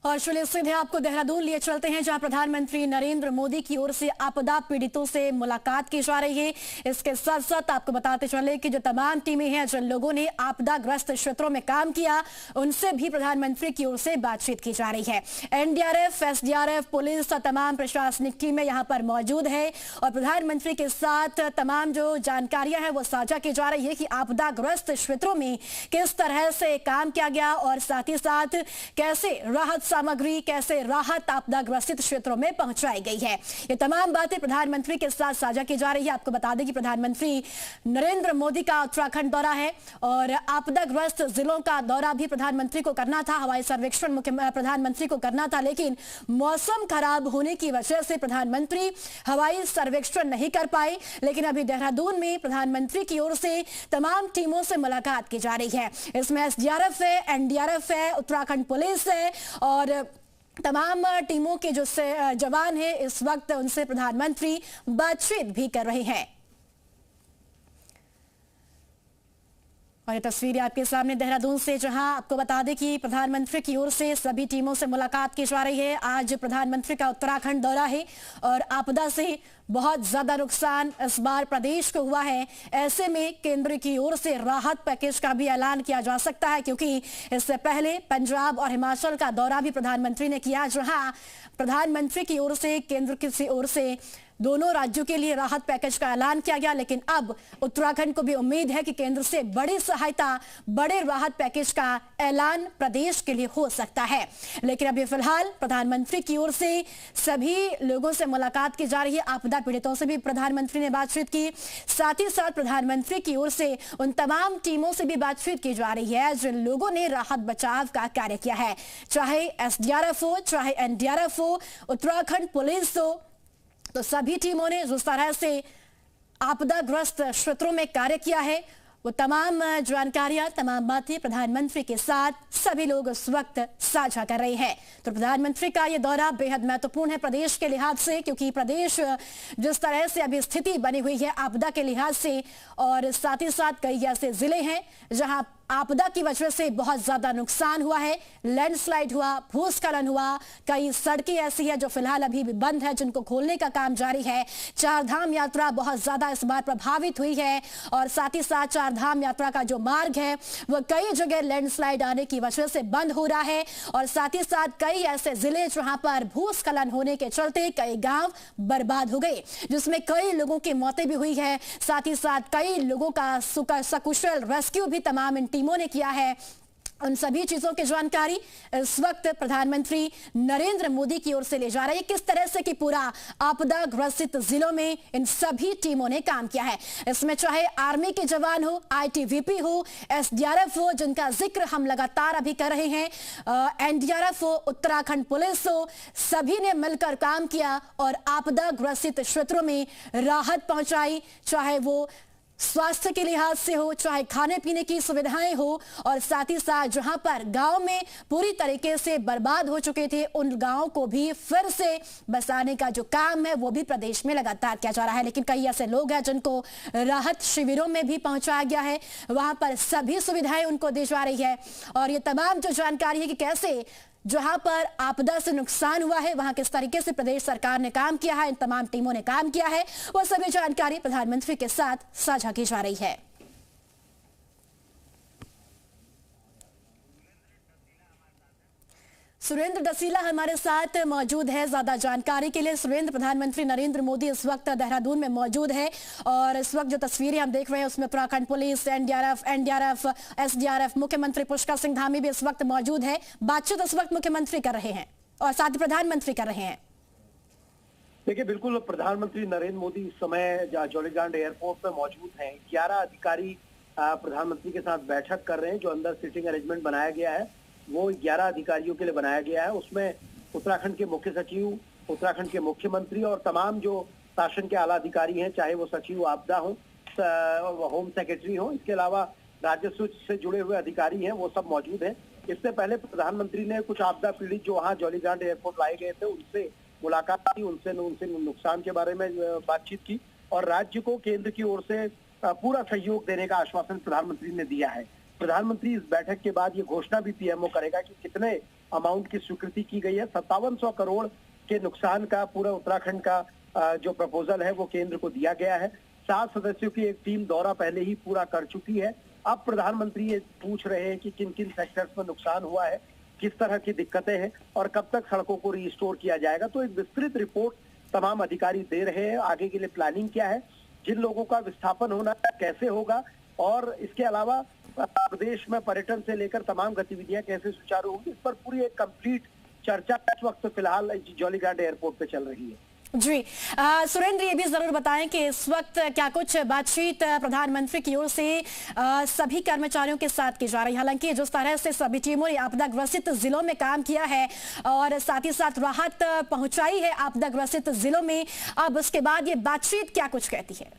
और चलिए सीधे आपको देहरादून लिए चलते हैं, जहां प्रधानमंत्री नरेंद्र मोदी की ओर से आपदा पीड़ितों से मुलाकात की जा रही है। इसके साथ साथ आपको बताते चले कि जो तमाम टीमें हैं, जिन लोगों ने आपदाग्रस्त क्षेत्रों में काम किया, उनसे भी प्रधानमंत्री की ओर से बातचीत की जा रही है। एनडीआरएफ, एसडीआरएफ, पुलिस और तमाम प्रशासनिक टीमें यहां पर मौजूद है और प्रधानमंत्री के साथ तमाम जो जानकारियां हैं वो साझा की जा रही है कि आपदाग्रस्त क्षेत्रों में किस तरह से काम किया गया और साथ ही साथ कैसे राहत सामग्री, कैसे राहत आपदाग्रस्त क्षेत्रों में पहुंचाई गई है। ये तमाम बातें प्रधानमंत्री के साथ साझा की जा रही है। आपको बता दें कि प्रधानमंत्री नरेंद्र मोदी का उत्तराखंड दौरा है और आपदाग्रस्त जिलों का दौरा भी प्रधानमंत्री को करना था। हवाई सर्वेक्षण प्रधानमंत्री को करना था, लेकिन मौसम खराब होने की वजह से प्रधानमंत्री हवाई सर्वेक्षण नहीं कर पाए। लेकिन अभी देहरादून में प्रधानमंत्री की ओर से तमाम टीमों से मुलाकात की जा रही है। इसमें एसडीआरएफ है, एनडीआरएफ है, उत्तराखंड पुलिस है और तमाम टीमों के जो जवान हैं, इस वक्त उनसे प्रधानमंत्री बातचीत भी कर रहे हैं। और ये तस्वीरें आपके सामने देहरादून से, जहां आपको बता दें कि प्रधानमंत्री की ओर से सभी टीमों से मुलाकात की जा रही है। आज प्रधानमंत्री का उत्तराखंड दौरा है और आपदा से बहुत ज्यादा नुकसान इस बार प्रदेश को हुआ है। ऐसे में केंद्र की ओर से राहत पैकेज का भी ऐलान किया जा सकता है, क्योंकि इससे पहले पंजाब और हिमाचल का दौरा भी प्रधानमंत्री ने किया, जहां प्रधानमंत्री की ओर से केंद्र की ओर से दोनों राज्यों के लिए राहत पैकेज का ऐलान किया गया। लेकिन अब उत्तराखंड को भी उम्मीद है कि केंद्र से बड़ी सहायता, बड़े राहत पैकेज का ऐलान प्रदेश के लिए हो सकता है। लेकिन अभी फिलहाल प्रधानमंत्री की ओर से सभी लोगों से मुलाकात की जा रही है। आपदा पीड़ितों से भी प्रधानमंत्री ने बातचीत की, साथ ही साथ प्रधानमंत्री की ओर से उन तमाम टीमों से भी बातचीत की जा रही है जिन लोगों ने राहत बचाव का कार्य किया है, चाहे एसडीआरएफ हो, चाहे एनडीआरएफ हो, उत्तराखंड पुलिस हो। तो सभी टीमों ने जिस तरह से आपदाग्रस्त क्षेत्रों में कार्य किया है, वो तमाम जानकारियां, तमाम बातें प्रधानमंत्री के साथ सभी लोग उस वक्त साझा कर रहे हैं। तो प्रधानमंत्री का ये दौरा बेहद महत्वपूर्ण है प्रदेश के लिहाज से, क्योंकि प्रदेश जिस तरह से अभी स्थिति बनी हुई है आपदा के लिहाज से, और साथ ही साथ कई ऐसे जिले हैं जहां आपदा की वजह से बहुत ज्यादा नुकसान हुआ है। लैंडस्लाइड हुआ, भूस्खलन हुआ, कई सड़कें ऐसी है जो फिलहाल अभी भी बंद है, जिनको खोलने का काम जारी है। चार धाम यात्रा बहुत ज्यादा इस बार प्रभावित हुई है और साथ ही साथ चार धाम यात्रा का जो मार्ग है वो कई जगह लैंडस्लाइड आने की वजह से बंद हो रहा है और साथ ही साथ कई ऐसे जिले जहां पर भूस्खलन होने के चलते कई गांव बर्बाद हो गए, जिसमें कई लोगों की मौतें भी हुई है। साथ ही साथ कई लोगों का सकुशल रेस्क्यू भी तमाम टीमों ने किया है। उन सभी चीजों की जानकारी इस वक्त प्रधानमंत्री नरेंद्र मोदी की ओर से ले जा रही है, किस तरह से कि पूरा आपदाग्रस्त जिलों में इन सभी टीमों ने काम किया है। इसमें चाहे आर्मी के जवान हो, आईटीबीपी हो, एसडीआरएफ हो जिनका जिक्र हम लगातार अभी कर रहे हैं, एनडीआरएफ हो, उत्तराखंड पुलिस हो, सभी ने मिलकर काम किया और आपदाग्रस्त क्षेत्रों में राहत पहुंचाई, चाहे वो स्वास्थ्य के लिहाज से हो, चाहे खाने पीने की सुविधाएं हो, और साथ ही साथ जहां पर गांव में पूरी तरीके से बर्बाद हो चुके थे उन गांवों को भी फिर से बसाने का जो काम है वो भी प्रदेश में लगातार किया जा रहा है। लेकिन कई ऐसे लोग हैं जिनको राहत शिविरों में भी पहुंचाया गया है, वहां पर सभी सुविधाएं उनको दी जा रही है। और ये तमाम जो जानकारी है कि कैसे जहां पर आपदा से नुकसान हुआ है वहां किस तरीके से प्रदेश सरकार ने काम किया है, इन तमाम टीमों ने काम किया है, वो सभी जानकारी प्रधानमंत्री के साथ साझा की जा रही है। सुरेंद्र डसीला हमारे साथ मौजूद है ज्यादा जानकारी के लिए। सुरेंद्र, प्रधानमंत्री नरेंद्र मोदी इस वक्त देहरादून में मौजूद है और इस वक्त जो तस्वीरें हम देख रहे हैं उसमें उत्तराखंड पुलिस, एनडीआरएफ, एसडीआरएफ, मुख्यमंत्री पुष्कर सिंह धामी भी इस वक्त मौजूद है। बातचीत इस वक्त मुख्यमंत्री कर रहे हैं और साथ ही प्रधानमंत्री कर रहे हैं। देखिए, बिल्कुल प्रधानमंत्री नरेंद्र मोदी इस समय जौलीग्रांट एयरपोर्ट पर मौजूद हैं। 11 अधिकारी प्रधानमंत्री के साथ बैठक कर रहे हैं। जो अंदर सिटिंग अरेंजमेंट बनाया गया है वो 11 अधिकारियों के लिए बनाया गया है। उसमें उत्तराखंड के मुख्य सचिव, उत्तराखंड के मुख्यमंत्री और तमाम जो शासन के आला अधिकारी हैं, चाहे वो सचिव आपदा हो, होम सेक्रेटरी हो, इसके अलावा राजस्व से जुड़े हुए अधिकारी हैं, वो सब मौजूद हैं। इससे पहले प्रधानमंत्री ने कुछ आपदा पीड़ित जो वहाँ जौलीग्रांट एयरपोर्ट लाए गए थे उनसे मुलाकात की, उनसे नुकसान के बारे में बातचीत की और राज्य को केंद्र की ओर से पूरा सहयोग देने का आश्वासन प्रधानमंत्री ने दिया है। प्रधानमंत्री इस बैठक के बाद ये घोषणा भी पीएमओ करेगा कि कितने अमाउंट की स्वीकृति की गई है। 5700 करोड़ के नुकसान का पूरा उत्तराखंड का जो प्रपोजल है वो केंद्र को दिया गया है। 7 सदस्यों की एक टीम दौरा पहले ही पूरा कर चुकी है। अब प्रधानमंत्री ये पूछ रहे हैं कि किन किन सेक्टर्स में नुकसान हुआ है, किस तरह की दिक्कतें हैं और कब तक सड़कों को रिस्टोर किया जाएगा। तो एक विस्तृत रिपोर्ट तमाम अधिकारी दे रहे हैं। आगे के लिए प्लानिंग क्या है, जिन लोगों का विस्थापन होना कैसे होगा और इसके अलावा प्रदेश में पर्यटन से लेकर तमाम गतिविधियां कैसे सुचारू होंगी, इस पर पूरी एक कंप्लीट चर्चा इस वक्त फिलहाल जौलीग्रांट एयरपोर्ट पे चल रही है। जी सुरेंद्र, ये भी जरूर बताएं कि इस वक्त क्या कुछ बातचीत प्रधानमंत्री की ओर से सभी कर्मचारियों के साथ की जा रही है। हालांकि जिस तरह से सभी टीमों ने आपदा ग्रसित जिलों में काम किया है और साथ ही साथ राहत पहुंचाई है आपदा ग्रसित जिलों में, अब उसके बाद ये बातचीत क्या कुछ कहती है?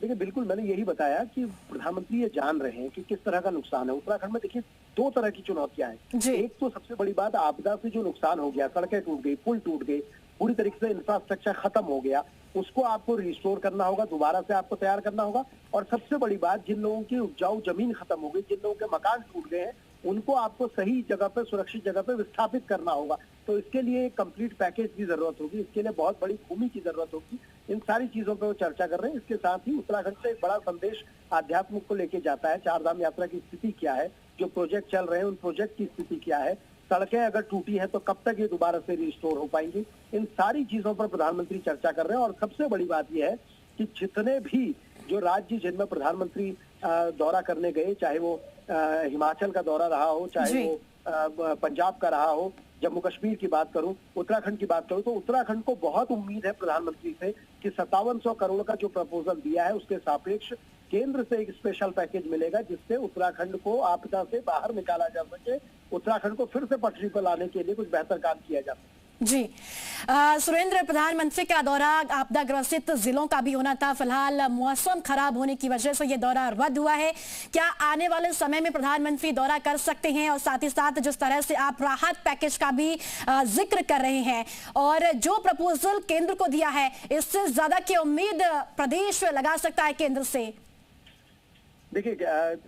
देखिए, बिल्कुल मैंने यही बताया कि प्रधानमंत्री ये जान रहे हैं कि किस तरह का नुकसान है उत्तराखंड में। देखिए, 2 तरह की चुनौतियां हैं। एक तो सबसे बड़ी बात, आपदा से जो नुकसान हो गया, सड़कें टूट गई, पुल टूट गए, पूरी तरीके से इंफ्रास्ट्रक्चर खत्म हो गया, उसको आपको रिस्टोर करना होगा, दोबारा से आपको तैयार करना होगा। और सबसे बड़ी बात, जिन लोगों की उपजाऊ जमीन खत्म हो गई, जिन लोगों के मकान टूट गए हैं, उनको आपको सही जगह पे, सुरक्षित जगह पे विस्थापित करना होगा। तो इसके लिए एक कंप्लीट पैकेज की जरूरत होगी, इसके लिए बहुत बड़ी भूमि की जरूरत होगी। इन सारी चीजों पे वो चर्चा कर रहे हैं। इसके साथ ही उत्तराखंड से एक बड़ा संदेश आध्यात्म को लेके जाता है। 4 धाम यात्रा की स्थिति क्या है, जो प्रोजेक्ट चल रहे हैं उन प्रोजेक्ट की स्थिति क्या है, सड़कें अगर टूटी है तो कब तक ये दोबारा से रिस्टोर हो पाएंगी, इन सारी चीजों पर प्रधानमंत्री चर्चा कर रहे हैं। और सबसे बड़ी बात यह है कि जितने भी जो राज्य जिनमें प्रधानमंत्री दौरा करने गए, चाहे वो हिमाचल का दौरा रहा हो, चाहे वो पंजाब का रहा हो, जम्मू कश्मीर की बात करूं, उत्तराखंड की बात करूं, तो उत्तराखंड को बहुत उम्मीद है प्रधानमंत्री से कि 5700 करोड़ का जो प्रपोजल दिया है उसके सापेक्ष केंद्र से एक स्पेशल पैकेज मिलेगा, जिससे उत्तराखंड को आपदा से बाहर निकाला जा सके, उत्तराखंड को फिर से पटरी पर लाने के लिए कुछ बेहतर काम किया जा सके। जी सुरेंद्र, प्रधानमंत्री का दौरा आपदा ग्रसित जिलों का भी होना था। फिलहाल मौसम खराब होने की वजह से ये दौरा रद्द हुआ है। क्या आने वाले समय में प्रधानमंत्री दौरा कर सकते हैं? और साथ ही साथ जिस तरह से आप राहत पैकेज का भी जिक्र कर रहे हैं और जो प्रपोजल केंद्र को दिया है, इससे ज्यादा की उम्मीद प्रदेश लगा सकता है केंद्र से? देखिए,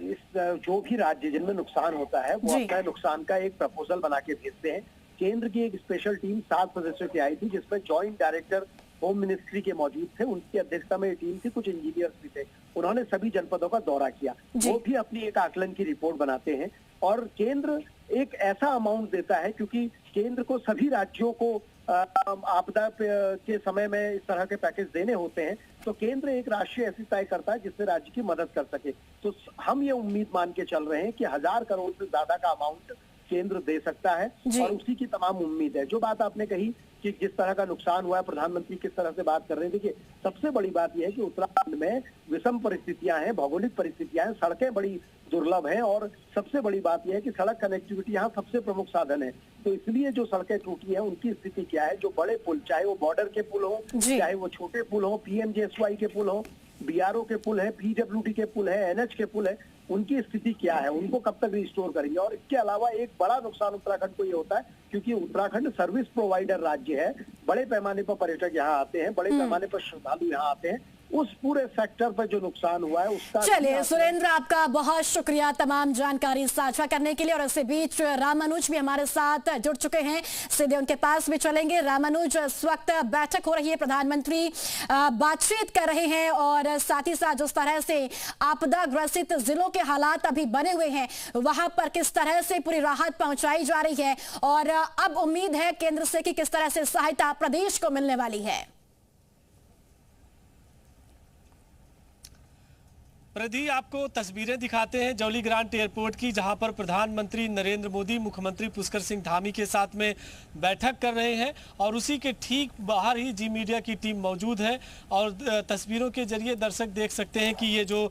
इस जो भी राज्य जिनमें नुकसान होता है वो अपना नुकसान का एक प्रपोजल बना के भेजते हैं। केंद्र की एक स्पेशल टीम 7 सदस्यों की आई थी, जिसमें जॉइंट डायरेक्टर होम मिनिस्ट्री के मौजूद थे, उनकी अध्यक्षता में ये टीम थी, कुछ इंजीनियर्स भी थे। उन्होंने सभी जनपदों का दौरा किया, वो भी अपनी एक आकलन की रिपोर्ट बनाते हैं और केंद्र एक ऐसा अमाउंट देता है, क्योंकि केंद्र को सभी राज्यों को आपदा के समय में इस तरह के पैकेज देने होते हैं, तो केंद्र एक राशि ऐसी तय करता है जिससे राज्य की मदद कर सके। तो हम ये उम्मीद मान के चल रहे हैं कि 1000 करोड़ से ज्यादा का अमाउंट केंद्र दे सकता है और उसी की तमाम उम्मीद है। जो बात आपने कही कि जिस तरह का नुकसान हुआ है, प्रधानमंत्री किस तरह से बात कर रहे हैं, देखिए सबसे बड़ी बात यह है कि उत्तराखंड में विषम परिस्थितियां हैं, भौगोलिक परिस्थितियां हैं, सड़कें बड़ी दुर्लभ हैं और सबसे बड़ी बात यह है कि सड़क कनेक्टिविटी यहाँ सबसे प्रमुख साधन है। तो इसलिए जो सड़कें टूटी हैं उनकी स्थिति क्या है, जो बड़े पुल, चाहे वो बॉर्डर के पुल हो, चाहे वो छोटे पुल हो, PMJSY के पुल हो, BRO के पुल है, PWD के पुल है, NH के पुल है, उनकी स्थिति क्या है, उनको कब तक रिस्टोर करेंगे। और इसके अलावा एक बड़ा नुकसान उत्तराखंड को ये होता है क्योंकि उत्तराखंड सर्विस प्रोवाइडर राज्य है, बड़े पैमाने पर पर्यटक यहाँ आते हैं, बड़े पैमाने पर श्रद्धालु यहाँ आते हैं, उस पूरे सेक्टर पर जो नुकसान हुआ है उसका। चलिए सुरेंद्र, आपका बहुत शुक्रिया तमाम जानकारी साझा करने के लिए। और इसी बीच रामानुज भी हमारे साथ जुड़ चुके हैं, सीधे उनके पास भी चलेंगे। रामानुज, इस वक्त बैठक हो रही है, प्रधानमंत्री बातचीत कर रहे हैं और साथ ही साथ जिस तरह से आपदा ग्रसित जिलों के हालात अभी बने हुए हैं, वहां पर किस तरह से पूरी राहत पहुंचाई जा रही है और अब उम्मीद है केंद्र से कि किस तरह से सहायता प्रदेश को मिलने वाली है। प्रदी, आपको तस्वीरें दिखाते हैं जौलीग्रांट एयरपोर्ट की, जहां पर प्रधानमंत्री नरेंद्र मोदी मुख्यमंत्री पुष्कर सिंह धामी के साथ में बैठक कर रहे हैं और उसी के ठीक बाहर ही जी मीडिया की टीम मौजूद है। और तस्वीरों के जरिए दर्शक देख सकते हैं कि ये जो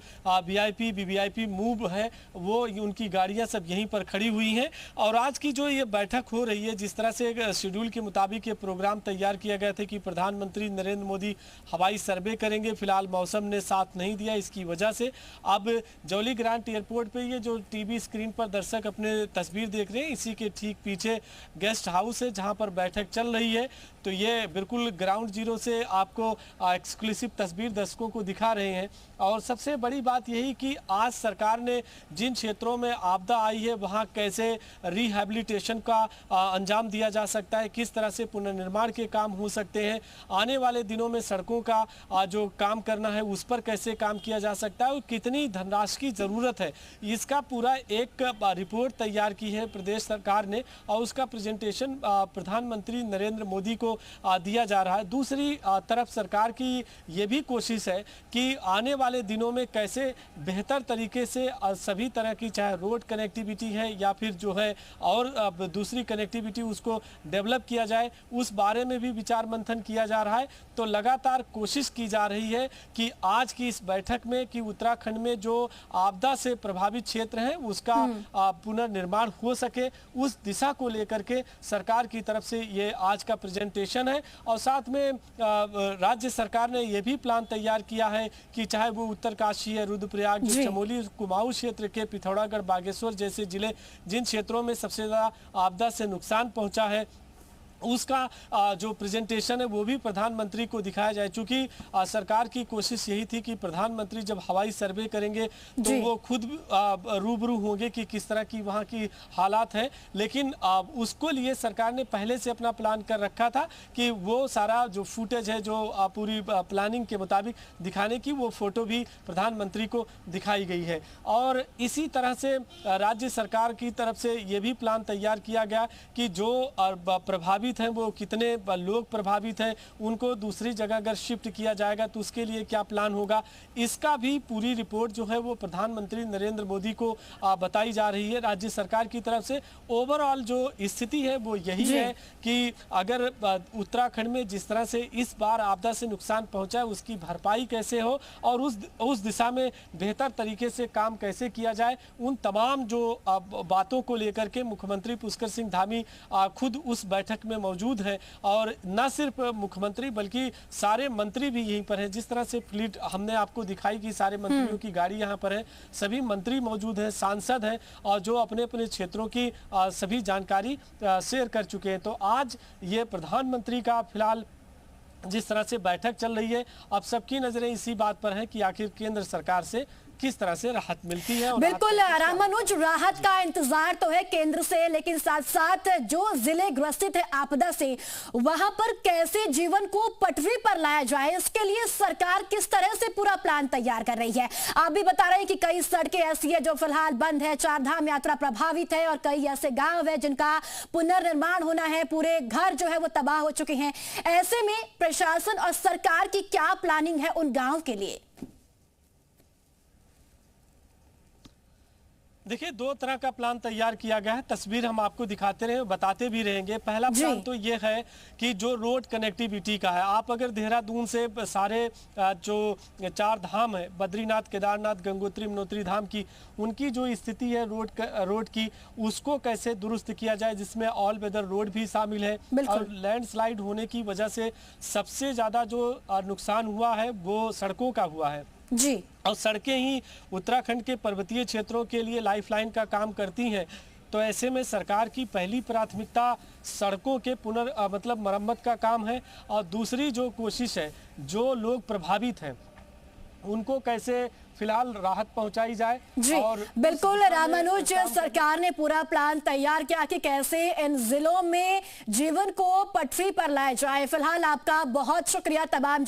VIP VVIP मूव है वो उनकी गाड़ियां सब यहीं पर खड़ी हुई हैं। और आज की जो ये बैठक हो रही है, जिस तरह से शेड्यूल के मुताबिक ये प्रोग्राम तैयार किया गया था कि प्रधानमंत्री नरेंद्र मोदी हवाई सर्वे करेंगे, फिलहाल मौसम ने साथ नहीं दिया, इसकी वजह से अब जौली ग्रांट एयरपोर्ट पे ये जो टीवी स्क्रीन पर दर्शक अपने तस्वीर देख रहे हैं, इसी के ठीक पीछे गेस्ट हाउस है जहां पर बैठक चल रही है। तो ये बिल्कुल ग्राउंड जीरो से आपको एक्सक्लूसिव तस्वीर दर्शकों को दिखा रहे हैं। और सबसे बड़ी बात यही कि आज सरकार ने जिन क्षेत्रों में आपदा आई है वहां कैसे रिहैबिलिटेशन का अंजाम दिया जा सकता है, किस तरह से पुनर्निर्माण के काम हो सकते हैं, आने वाले दिनों में सड़कों का जो काम करना है उस पर कैसे काम किया जा सकता है और कितनी धनराशि की ज़रूरत है, इसका पूरा एक रिपोर्ट तैयार की है प्रदेश सरकार ने और उसका प्रेजेंटेशन प्रधानमंत्री नरेंद्र मोदी को दिया जा रहा है। दूसरी तरफ सरकार की ये भी कोशिश है कि आने वाले दिनों में कैसे बेहतर तरीके से सभी तरह की, चाहे रोड कनेक्टिविटी है या फिर जो है और दूसरी कनेक्टिविटी, उसको डेवलप किया जाए, उस बारे में भी विचार मंथन किया जा रहा है। तो लगातार कोशिश की जा रही है कि आज की इस बैठक में कि उत्तराखंड में जो आपदा से प्रभावित क्षेत्र हैं उसका पुनर्निर्माण हो सके, उस दिशा को लेकर के सरकार की तरफ से ये आज का प्रेजेंटेशन है। और साथ में राज्य सरकार ने यह भी प्लान तैयार किया है कि चाहे वो उत्तरकाशी है, रुद्रप्रयाग, चमोली, कुमाऊं क्षेत्र के पिथौरागढ़, बागेश्वर जैसे जिले, जिन क्षेत्रों में सबसे ज्यादा आपदा से नुकसान पहुंचा है, उसका जो प्रेजेंटेशन है वो भी प्रधानमंत्री को दिखाया जाए। चूंकि सरकार की कोशिश यही थी कि प्रधानमंत्री जब हवाई सर्वे करेंगे तो वो खुद रूबरू होंगे कि किस तरह की वहाँ की हालात है, लेकिन उसको लिए सरकार ने पहले से अपना प्लान कर रखा था कि वो सारा जो फुटेज है जो पूरी प्लानिंग के मुताबिक दिखाने की, वो फोटो भी प्रधानमंत्री को दिखाई गई है। और इसी तरह से राज्य सरकार की तरफ से ये भी प्लान तैयार किया गया कि जो प्रभावित हैं, वो कितने लोग प्रभावित हैं, उनको दूसरी जगह अगर शिफ्ट किया जाएगा तो उसके लिए क्या प्लान होगा, इसका भी पूरी रिपोर्ट जो है वो प्रधानमंत्री नरेंद्र मोदी को बताई जा रही है राज्य सरकार की तरफ से। ओवरऑल जो स्थिति है वो यही है कि अगर उत्तराखंड में जिस तरह से इस बार आपदा से नुकसान पहुंचा है उसकी भरपाई कैसे हो और उस दिशा में बेहतर तरीके से काम कैसे किया जाए, उन तमाम जो बातों को लेकर के मुख्यमंत्री पुष्कर सिंह धामी खुद उस बैठक में मौजूद है। और न सिर्फ मुख्यमंत्री बल्कि सारे मंत्री भी यहीं पर हैं। जिस तरह से फ्लीट हमने आपको दिखाई कि सारे मंत्रियों की गाड़ी यहाँ पर है, सभी मंत्री मौजूद हैं, सांसद हैं और जो अपने अपने क्षेत्रों की सभी जानकारी शेयर कर चुके हैं। तो आज ये प्रधानमंत्री का फिलहाल जिस तरह से बैठक चल रही है, अब सबकी नजरें इसी बात पर है कि आखिर केंद्र सरकार से किस तरह से राहत मिलती है। बिल्कुल राममनोज, राहत का इंतजार तो है केंद्र से, लेकिन साथ साथ जो जिले ग्रसित है आपदा से, वहां पर कैसे जीवन को पटरी पर लाया जाए, इसके लिए सरकार किस तरह से पूरा प्लान तैयार कर रही है। आप भी बता रहे हैं कि कई सड़कें ऐसी है जो फिलहाल बंद है, चार धाम यात्रा प्रभावित है और कई ऐसे गांव है जिनका पुनर्निर्माण होना है, पूरे घर जो है वो तबाह हो चुके हैं। ऐसे में प्रशासन और सरकार की क्या प्लानिंग है उन गांव के लिए? देखिए, दो तरह का प्लान तैयार किया गया है। तस्वीर हम आपको दिखाते रहे, बताते भी रहेंगे। पहला प्लान तो ये है कि जो रोड कनेक्टिविटी का है, आप अगर देहरादून से सारे जो चार धाम है, बद्रीनाथ, केदारनाथ, गंगोत्री, यमुनोत्री धाम की, उनकी जो स्थिति है रोड की, उसको कैसे दुरुस्त किया जाए, जिसमें ऑल वेदर रोड भी शामिल है। और लैंडस्लाइड होने की वजह से सबसे ज्यादा जो नुकसान हुआ है वो सड़कों का हुआ है जी। और सड़कें ही उत्तराखंड के पर्वतीय क्षेत्रों के लिए लाइफलाइन का काम करती हैं। तो ऐसे में सरकार की पहली प्राथमिकता सड़कों के मरम्मत का काम है। और दूसरी जो कोशिश है, जो लोग प्रभावित हैं उनको कैसे फिलहाल राहत पहुंचाई जाए। जी और बिल्कुल राममनोज, सरकार ने पूरा प्लान तैयार किया कि कैसे इन जिलों में जीवन को पटरी पर लाया जाए। फिलहाल आपका बहुत शुक्रिया तमाम